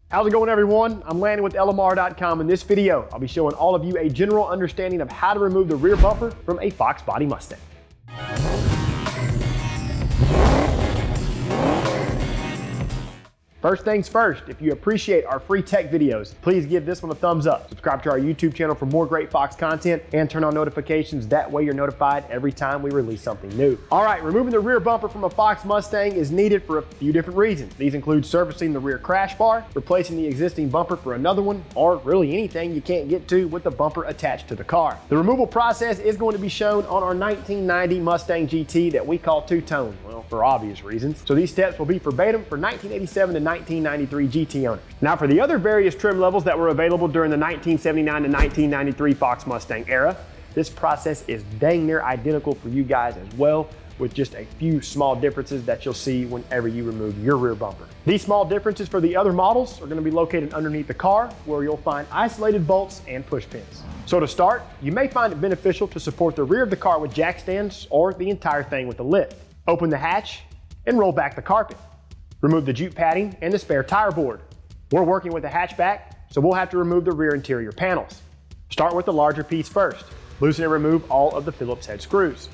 How's it going, everyone? I'm Landon with LMR.com. In this video, I'll be showing all of you a general understanding of how to remove the rear bumper from a Fox Body Mustang. First things first, if you appreciate our free tech videos, please give this one a thumbs up. Subscribe to our YouTube channel for more great Fox content and turn on notifications. That way you're notified every time we release something new. All right, removing the rear bumper from a Fox Mustang is needed for a few different reasons. These include servicing the rear crash bar, replacing the existing bumper for another one, or really anything you can't get to with the bumper attached to the car. The removal process is going to be shown on our 1990 Mustang GT that we call two-tone, well, for obvious reasons. So these steps will be verbatim for 1987 to 1993 GT owners. Now for the other various trim levels that were available during the 1979 to 1993 Fox Mustang era, this process is dang near identical for you guys as well, with just a few small differences that you'll see whenever you remove your rear bumper. These small differences for the other models are going to be located underneath the car, where you'll find isolated bolts and push pins. So to start, you may find it beneficial to support the rear of the car with jack stands or the entire thing with a lift. Open the hatch and roll back the carpet. Remove the jute padding and the spare tire board. We're working with a hatchback, so we'll have to remove the rear interior panels. Start with the larger piece first. Loosen and remove all of the Phillips head screws.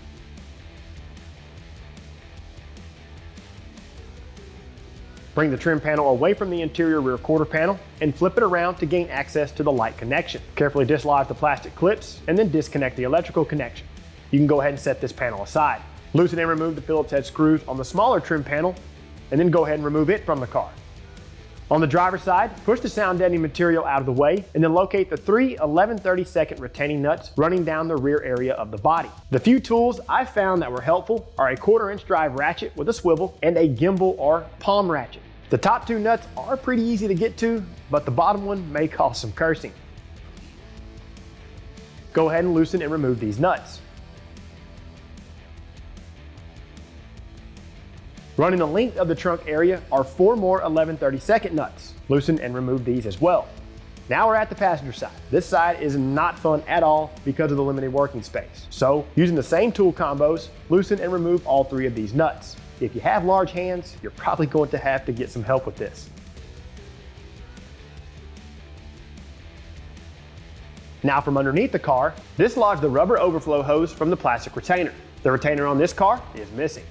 Bring the trim panel away from the interior rear quarter panel and flip it around to gain access to the light connection. Carefully dislodge the plastic clips and then disconnect the electrical connection. You can go ahead and set this panel aside. Loosen and remove the Phillips head screws on the smaller trim panel and then go ahead and remove it from the car. On the driver's side, push the sound deadening material out of the way and then locate the three 11/32 retaining nuts running down the rear area of the body. The few tools I found that were helpful are a 1/4-inch drive ratchet with a swivel and a gimbal or palm ratchet. The top two nuts are pretty easy to get to, but the bottom one may cause some cursing. Go ahead and loosen and remove these nuts. Running the length of the trunk area are 4 more 11/32 nuts. Loosen and remove these as well. Now we're at the passenger side. This side is not fun at all because of the limited working space. So using the same tool combos, loosen and remove all 3 of these nuts. If you have large hands, you're probably going to have to get some help with this. Now from underneath the car, dislodge the rubber overflow hose from the plastic retainer. The retainer on this car is missing.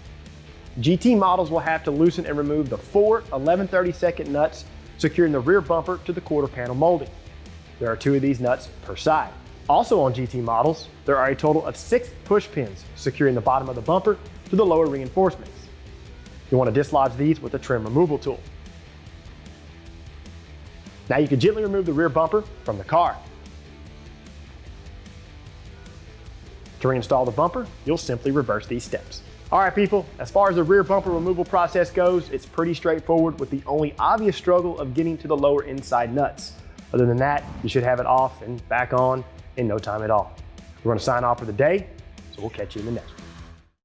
GT models will have to loosen and remove the 4 11/32 nuts securing the rear bumper to the quarter panel molding. There are 2 of these nuts per side. Also on GT models, there are a total of 6 push pins securing the bottom of the bumper to the lower reinforcements. You want to dislodge these with a trim removal tool. Now you can gently remove the rear bumper from the car. To reinstall the bumper, you'll simply reverse these steps. All right, people, as far as the rear bumper removal process goes, it's pretty straightforward with the only obvious struggle of getting to the lower inside nuts. Other than that, you should have it off and back on in no time at all. We're going to sign off for the day, so we'll catch you in the next one.